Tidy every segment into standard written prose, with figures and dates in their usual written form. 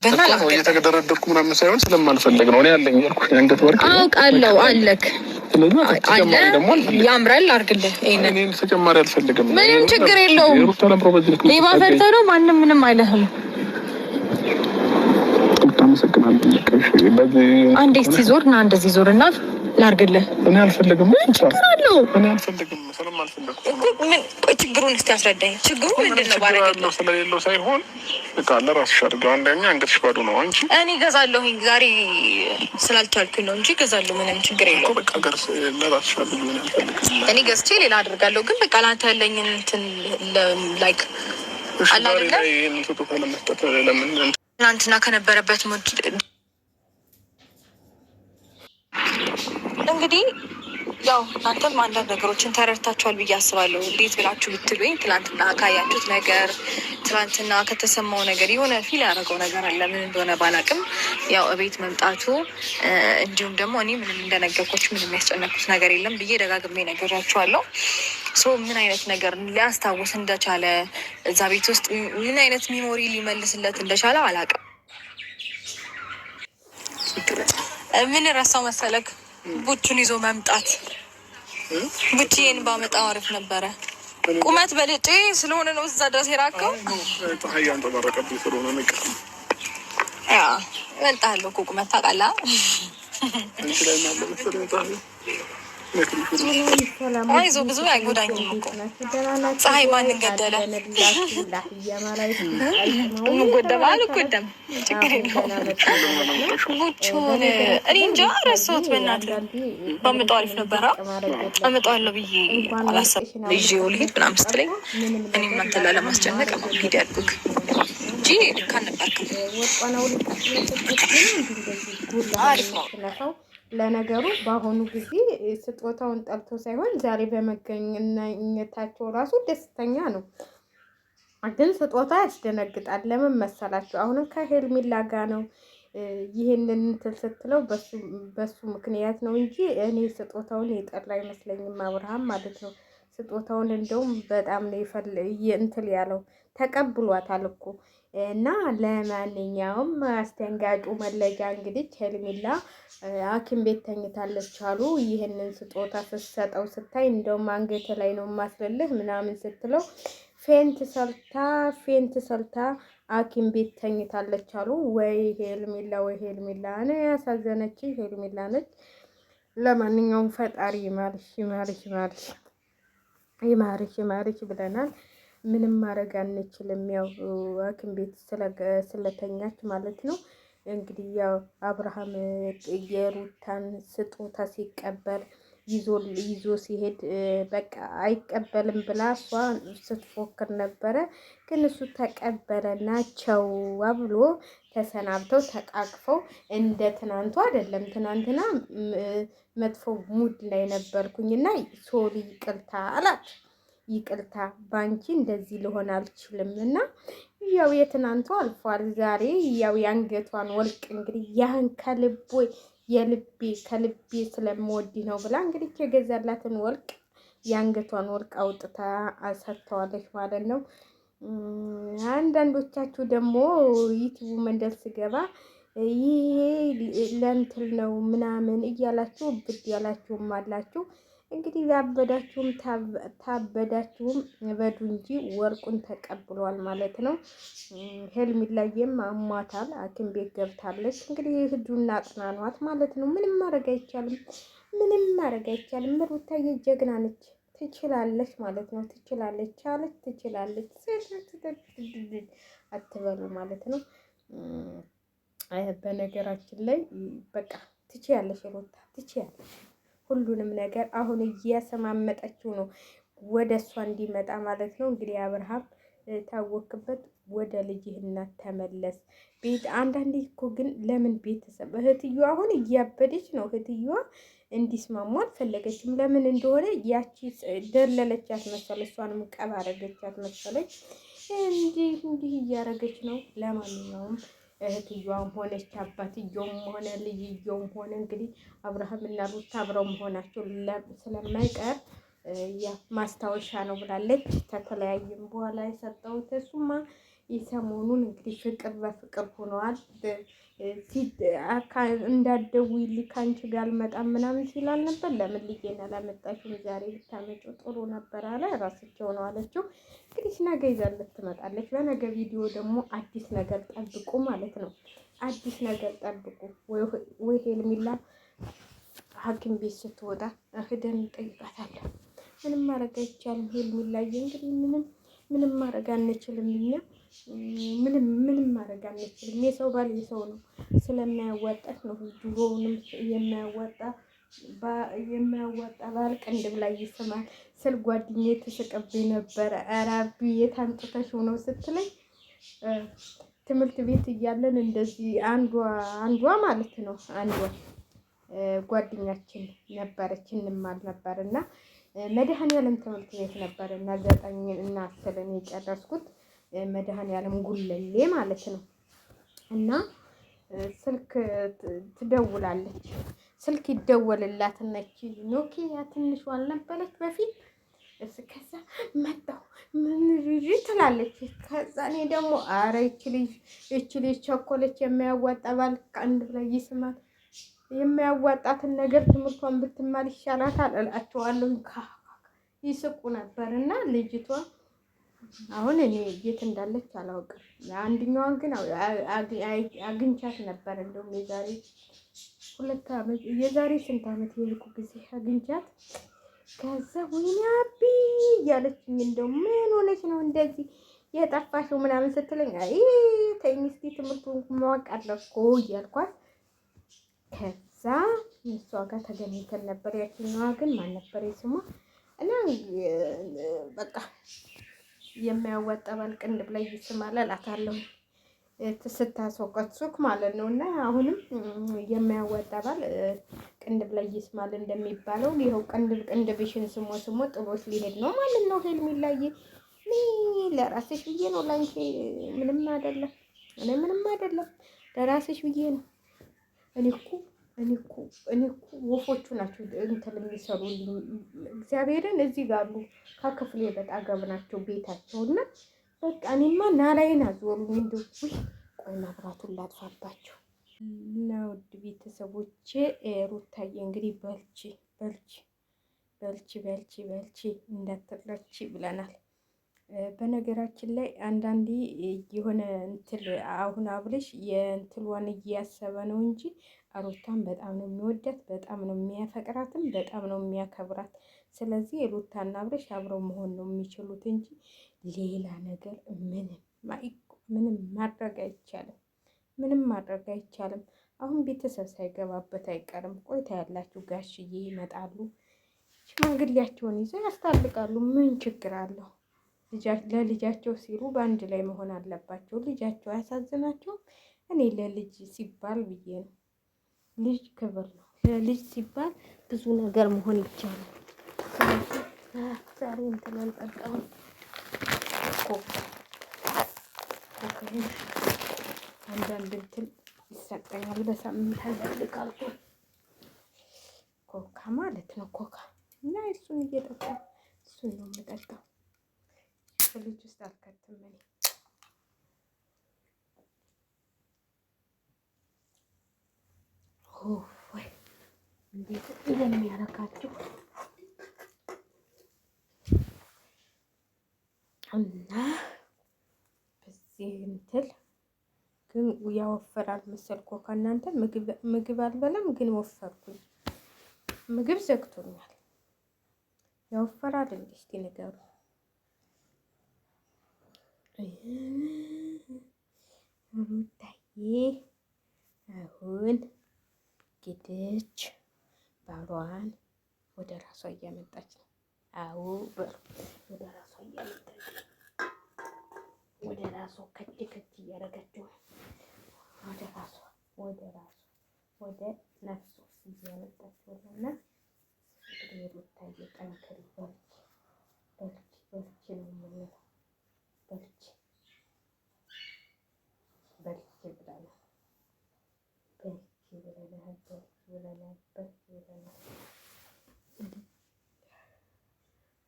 በእናትህ እየተገደረደርኩ ምናምን ሳይሆን ስለማልፈልግ ነው። እኔ ያለኝ ያልኩኝ አንገት ወርቅ አውቃለሁ አለክ አለ ያምራል አድርግልህ። እኔን ተጨማሪ አልፈልግም። ምንም ችግር የለውም። ሌባ ፈርተህ ነው ማንም ምንም አይልህም። አንዴ ሲዞር እና እንደዚህ ዞርና ላድርግልህ። እኔ አልፈልግም። ችግር አለው። እኔ አልፈልግም። ምን ችግሩን እስቲ አስረዳኝ። ችግሩ ምንድነው? ባረጋለሁ ስለሌለው ሳይሆን በቃ ለራስሽ አድርገው። አንደኛ አንገትሽ ባዶ ነው። አንቺ እኔ እገዛለሁኝ ዛሬ ስላልቻልኩኝ ነው እንጂ እገዛለሁ። ምንም ችግር የለውም። በቃ ገርስ ለራስሽ አድርገው። ምን አልፈልግም። እኔ ገዝቼ ሌላ አድርጋለሁ። ግን በቃ ላንተ ያለኝን እንትን ላይክ አላደለ ይሄን ተጠቅሞ ለመስጠት ለምን ትናንትና ከነበረበት ሙድ እንግዲህ ያው እናንተም አንዳንድ ነገሮችን ተረድታችኋል ብዬ አስባለሁ። እንዴት ብላችሁ ብትሉኝ ትናንትና ካያችሁት ነገር ትናንትና ከተሰማው ነገር የሆነ ፊል ያደረገው ነገር አለ። ምን እንደሆነ ባላቅም ያው እቤት መምጣቱ እንዲሁም ደግሞ እኔ ምንም እንደነገርኩት ምንም የሚያስጨነኩት ነገር የለም ብዬ ደጋግሜ ነግራችኋለሁ። ምን አይነት ነገር ሊያስታውስ እንደቻለ እዛ ቤት ውስጥ ምን አይነት ሚሞሪ ሊመልስለት እንደቻለ አላቅም። ምን ረሳው መሰለክ ቡቹን ይዞ መምጣት። ቡቺን ባመጣው አሪፍ ነበረ። ቁመት በልጬ ስለሆነ ነው እዛ ድረስ የራከው። ታያንተ ተባረከብኝ ስለሆነ ነው። ያ ወጣለሁ እኮ ቁመት ታውቃለህ። እንት ላይ ማለት ነው። አይዞህ ብዙ አይጎዳኝም እኮ። ፀሐይ ማንን ገደለ? ምጎደም አልጎደም ችግር የለውም። ቡቹን እኔ እንጃ ረሳሁት። በእናትህ ባመጣው አሪፍ ነበረ። አመጣዋለሁ ብዬ አላሰብኩም። ይዤው ልሂድ ምናምን ስትለኝ እኔም አንተን ላለማስጨነቅ ነው ሂድ ያልኩህ እንጂ ልክ አልነበርክም። አሪፍ ነው። ለነገሩ በአሁኑ ጊዜ ስጦታውን ጠልቶ ሳይሆን ዛሬ በመገኘታቸው ራሱ ደስተኛ ነው። ግን ስጦታ ያስደነግጣል። ለምን መሰላችሁ? አሁንም ከሄርሜላ ጋር ነው ይህንን እንትን ስትለው በሱ ምክንያት ነው እንጂ እኔ ስጦታውን የጠላ አይመስለኝም። አብርሃም ማለት ነው። ስጦታውን እንደውም በጣም ነው እንትን ያለው ተቀብሏታል እኮ እና ለማንኛውም አስደንጋጩ መለጃ እንግዲህ ሄርሜላ ሐኪም ቤት ተኝታለች አሉ። ይህንን ስጦታ ስትሰጠው ስታይ እንደውም አንገት ላይ ነው ማስለልህ ምናምን ስትለው ፌንት ሰልታ ሐኪም ቤት ተኝታለች አሉ። ወይ ሄርሜላ ወይ ሄርሜላ ነው ያሳዘነች ሄርሜላ ነች። ለማንኛውም ፈጣሪ ይማርሽ ብለናል። ምንም ማድረግ አንችልም። ያው ሐኪም ቤት ስለተኛች ማለት ነው። እንግዲህ ያው አብርሃም የሩታን ስጦታ ሲቀበል ይዞ ሲሄድ በቃ አይቀበልም ብላ እሷ ስትፎክር ነበረ። ግን እሱ ተቀበለና ቸው ብሎ ተሰናብተው ተቃቅፈው እንደ ትናንቱ አይደለም። ትናንትና መጥፎ ሙድ ላይ ነበርኩኝና ሶሪ ይቅርታ አላት። ይቅርታ ባንቺ እንደዚህ ልሆን አልችልም እና ያው የትናንቱ አልፏል። ዛሬ ያው የአንገቷን ወርቅ እንግዲህ ያን ከልቤ ስለምወድ ነው ብላ እንግዲህ የገዛላትን ወርቅ የአንገቷን ወርቅ አውጥታ ሰጥተዋለች ማለት ነው። አንዳንዶቻችሁ ደግሞ ዩቲዩብ መንደር ስገባ ይሄ ለእንትን ነው ምናምን እያላችሁ ብድ ያላችሁም አላችሁ። እንግዲህ ያበዳችሁም ታበዳችሁም በዱ እንጂ ወርቁን ተቀብሏል ማለት ነው። ሄርሜላዬም አሟታል፣ ሐኪም ቤት ገብታለች። እንግዲህ ህዱና አጽናኗት ማለት ነው። ምንም ማድረግ አይቻልም። ሩታዬ ጀግና ነች፣ ትችላለች ማለት ነው። ትችላለች አትበሉ ማለት ነው። በነገራችን ላይ በቃ ትችያለሽ ሩታ ትችያለሽ። ሁሉንም ነገር አሁን እያሰማመጠችው ነው ወደ እሷ እንዲመጣ ማለት ነው። እንግዲህ አብርሃም ታወክበት ወደ ልጅህ እናት ተመለስ። ቤት አንዳንዴ እኮ ግን ለምን ቤተሰብ እህትየዋ አሁን እያበደች ነው። እህትየዋ እንዲስማሙ አልፈለገችም። ለምን እንደሆነ ያቺ ደለለቻት መሰለች፣ እሷንም ቀባ አረገቻት መሰለች። እንዲህ እያረገች ነው። ለማንኛውም እህትየዋም ሆነች አባትየውም ሆነ ልጅየውም ሆነ እንግዲህ አብርሃም እና ሩታ አብረው መሆናቸው ስለማይቀር ማስታወሻ ነው ብላለች። ከተለያየም በኋላ የሰጠሁት እሱማ የሰሞኑን እንግዲህ ፍቅር በፍቅር ሆነዋል። እንዳትደውይልኝ ከአንቺ ጋር አልመጣም ምናምን ሲላል ነበር። ለምን ልጄን አላመጣሽም? ዛሬ ብታመጪው ጥሩ ነበር አለ። ራሳቸው ነው አለችው። እንግዲህ ነገ ይዛለት ትመጣለች። በነገ ቪዲዮ ደግሞ አዲስ ነገር ጠብቁ ማለት ነው። አዲስ ነገር ጠብቁ። ወይ ሄርሜላ ሐኪም ቤት ስትወጣ ሄደን እንጠይቃታለን። ምንም ማድረግ አይቻልም። ሄርሜላዬ እንግዲህ ምንም ማድረግ አንችልም። እኛ ምንም ማድረግ አንችልም። የሰው ባል የሰው ነው። ስለማያዋጣት ነው። ድሮውንም የሚያዋጣ ባል ቅንድብ ላይ ይስማል ስል ጓደኛዬ ትስቅብኝ ነበረ። ኧረ አቢ የት አምጥተሽው ነው ስትለኝ ትምህርት ቤት እያለን እንደዚህ አንዷ ማለት ነው አንዷ ጓደኛችን ነበረች እንማር ነበር እና መድኃኔዓለም ትምህርት ቤት ነበር እና 9 እና 10 የጨረስኩት መድኃኔዓለም ጉለሌ ማለት ነው። እና ስልክ ትደውላለች። ስልክ ይደወልላት ነች ኖኪያ ትንሿ አልነበረች በፊት ከዛ መጣሁ ምን ትላለች። ከዛ እኔ ደግሞ አረ ይቺ ልጅ ቸኮለች። የሚያዋጣ ባል ከአንድ ላይ ይስማል። የሚያዋጣትን ነገር ትምህርቷን ብትማር ይሻላታል እላቸዋለሁ። ይስቁ ነበር እና ልጅቷ አሁን እኔ የት እንዳለች አላውቅም። አንደኛዋን ግን አግኝቻት ነበር። እንደውም የዛሬ 2 ዓመት የዛሬ ስንት ዓመት የልኩ ጊዜ አግኝቻት ከዛ ወይኔ አቢ እያለችኝ እንደው ምን ሆነች ነው እንደዚህ የጠፋሽው ምናምን ስትለኝ አይ ተይኝ እስኪ ትምህርቱን ማወቅ አለብኩ እያልኳት ከዛ እሷ ጋር ተገናኝተን ነበር። ያቺኛዋ ግን ማን ነበር ስሟ? እና በቃ የሚያዋጣ ባል ቅንድብ ላይ ይስማል እላታለሁ ስታስወቀሱክ ማለት ነው። እና አሁንም የሚያዋጣ ባል ቅንድብ ላይ ይስማል እንደሚባለው ይኸው ቅንድብሽን ስሞ ጥሎሽ ሊሄድ ነው ማለት ነው። ሄርሜላዬ ለራስሽ ብዬ ነው፣ ላንቺ ምንም አይደለም። እኔ ምንም አይደለም፣ ለራስሽ ብዬ ነው። እኔ እኮ ወፎቹ ናቸው እንትን የሚሰሩልኝ እግዚአብሔርን እዚህ ጋር አሉ ከክፍሌ በጣም ናቸው ቤታቸው እና በቃ እኔማ ናላይን አዞሩኝ። እንደው ቆይ መብራቱን ላጥፋባቸው እና ውድ ቤተሰቦቼ ሩታዬ እንግዲህ በልቺ እንዳትረቺ ብለናል። በነገራችን ላይ አንዳንዴ የሆነ እንትን አሁን አብርሽ የእንትሏን እያሰበ ነው እንጂ ሩታን በጣም ነው የሚወዳት፣ በጣም ነው የሚያፈቅራትም፣ በጣም ነው የሚያከብራት። ስለዚህ ሩታና አብርሽ አብረው መሆን ነው የሚችሉት እንጂ ሌላ ነገር ምንም ማድረግ አይቻልም። ምንም ማድረግ አይቻልም። አሁን ቤተሰብ ሳይገባበት አይቀርም። ቆይታ ያላችሁ ጋሽዬ ይመጣሉ፣ ሽማግሌያቸውን ይዘው ያስታርቃሉ። ምን ችግር አለው? ለልጃቸው ሲሉ በአንድ ላይ መሆን አለባቸው። ልጃቸው አያሳዝናቸውም? እኔ ለልጅ ሲባል ብዬ ነው። ልጅ ክብር ነው። ለልጅ ሲባል ብዙ ነገር መሆን ይቻላል። ስለዚህ ዛሬ እንትን አልጠጣሁም። አንዳንድ እንትን ይሰጠኛል በሳምንት አንዳንድ ካልኩ ኮካ ማለት ነው። ኮካ እና እሱን እየጠጣ እሱን ነው የምጠጣው። ፍሪጅ ውስጥ አልከትም እኔ። ወይ እንዴት እንደሚያረካችሁ እና በዚህ እንትን ግን ያወፈራል መሰል ኮካ። እናንተ ምግብ አልበላም ግን ወፈርኩኝ። ምግብ ዘግቶኛል። ያወፈራል እንዴ? እስቲ ንገሩ። ሩታዬ አሁን ጌደች ባሏን ወደ ራሷ እያመጣች ነው። አዎ ወደ ራሷ እያመጣች ነው። ወደ ራሷ ከት እያደረገችው ነው። ወደ ነፍሱ እያመጣችው ነው። እና ሩታዬ ጠንክሪ፣ በርቺ ነው የምንለው። በርቺ ብለናል።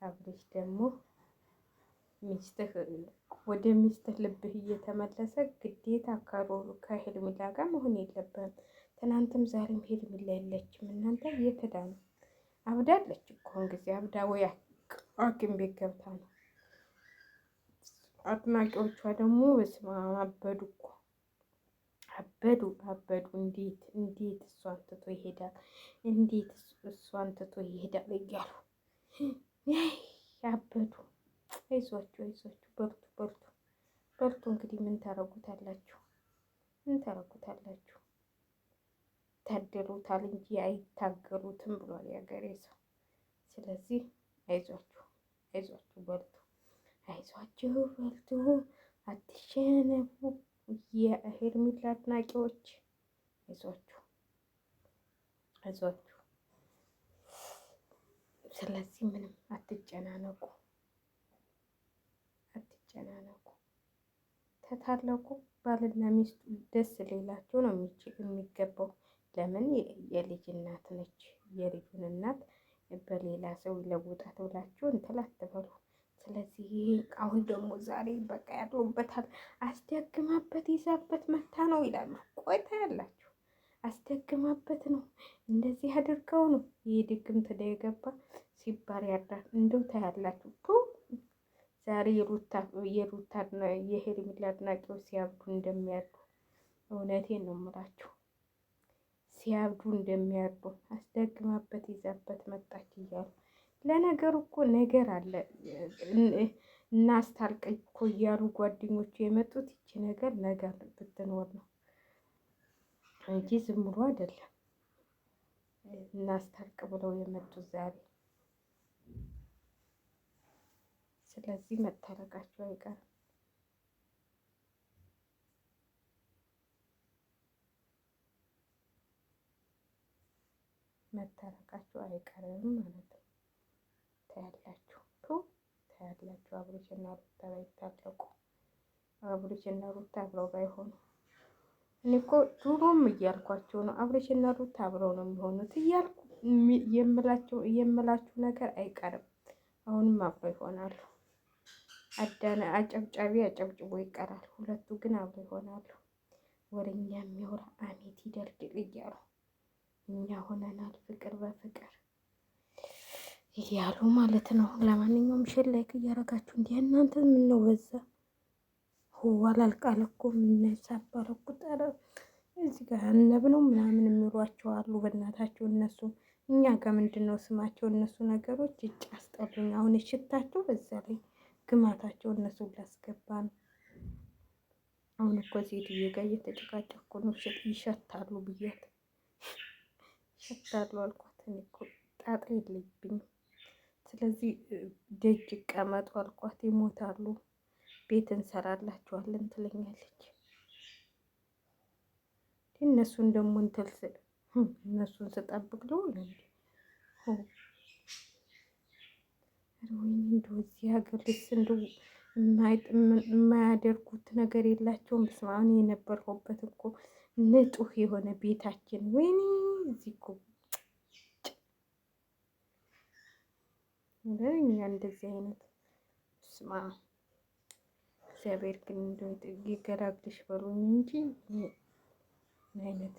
አብርሽ ደግሞ ሚስትህ ወደ ሚስትህ ልብህ እየተመለሰ ግዴታ ከሄርሜላ ጋር መሆን የለብህም። ትናንትም ዛሬም ሄርሜላ የለችም። እናንተ እየተዳ ነው። አብዳለች እኮ ጊዜ አብዳ ወይ ሐኪም ቤት ገብታ ነው። አድናቂዎቿ ደግሞ በስመ አብ አበዱ እኮ አበዱ። እንዴት እሷን ትቶ ይሄዳል? እንዴት እሷን ትቶ ይሄዳል እያሉ አበዱ። አይዟችሁ፣ በርቱ። እንግዲህ ምን ታረጉታላችሁ? ታደሉታል እንጂ አይታገሉትም ብሏል የሀገሬ ሰው። ስለዚህ አይዟችሁ፣ በርቱ። አትሸነፉ። የሄርሜላ አድናቂዎች አይዟችሁ። ስለዚህ ምንም አትጨናነቁ። ተታረቁ። ባልና ሚስቱ ደስ ሌላቸው ነው የሚገባው። ለምን የልጅ እናት ነች። የልጁን እናት በሌላ ሰው ይለውጣት ብላችሁ እንትን አትበሉ። ስለዚህ አሁን ደግሞ ዛሬ በቃ ያድሩበታል። አስደግማበት ይዛበት መታ ነው ይላሉ። ቆይታ ያላችሁ አስደግማበት ነው እንደዚህ አድርገው ነው ይህ ድግምት የገባ ሲባል ያድራል። እንደው ታያላችሁ። ዛሬ የሩታ የሄርሜላ አድናቂዎች ሲያብዱ እንደሚያዱ እውነቴን ነው የምላችሁ። ሲያብዱ እንደሚያዱ አስደግማበት ይዛበት መጣች እያሉ ለነገሩ እኮ ነገር አለ። እናስታርቅ እኮ እያሉ ጓደኞቹ የመጡት ይቺ ነገር ብትኖር ነው እንጂ ዝም ብሎ አይደለም። እናስታርቅ ብለው የመጡት ዛሬ። ስለዚህ መታረቃቸው አይቀርም። ማለት ነው። ታያላችሁ አብርሽና ሩታ ባይታረቁ፣ አብርሽና ሩታ አብረው ባይሆኑ። እኔ እኮ ድሮም እያልኳቸው ነው አብርሽና ሩታ አብረው ነው የሚሆኑት እያልኩ የምላችሁ ነገር አይቀርም። አሁንም አብረው ይሆናሉ። አጨብጫቢ አጨብጭቦ ይቀራል። ሁለቱ ግን አብረው ይሆናሉ። ወሬኛ የሚያወራ አሜት ይደርድር እያሉ እኛ ሆነናል ፍቅር በፍቅር እያሉ ማለት ነው። ለማንኛውም ሼር ላይክ እያረጋችሁ እንዲህ እናንተ ምን ነው በዛ አላልቃል እኮ ምንሳባረ ቁጠረ እዚህ ጋር አነብ ነው ምናምን የሚሏቸው አሉ። በእናታቸው እነሱ እኛ ጋር ምንድን ነው ስማቸው? እነሱ ነገሮች እጭ አስጠሉኝ። አሁን ሽታቸው በዛ ላይ ግማታቸው እነሱ ላስገባ ነው። አሁን እኮ ሴትዬ ጋር እየተጨቃጨኩ ነው። ይሸታሉ ብያት ይሸታሉ አልኳት። እኔ እኮ ጣጣ የለብኝም። ስለዚህ ደጅ ይቀመጡ አልኳት። ይሞታሉ። ቤት እንሰራላችኋለን ትለኛለች። እነሱን ደግሞ እንትን ስል እነሱን ስጠብቅ ልውል እንዴ? እንደው እዚህ ሀገር ልስ እንደው የማያደርጉት ነገር የላቸውም። በስማን የነበርኩበት እኮ ንጡህ የሆነ ቤታችን ወይኔ እዚህ እኮ እኛ እንደዚህ አይነት ስማ እግዚአብሔር ግን እንደው ይገላግልሽ በሉኝ እንጂ አይነት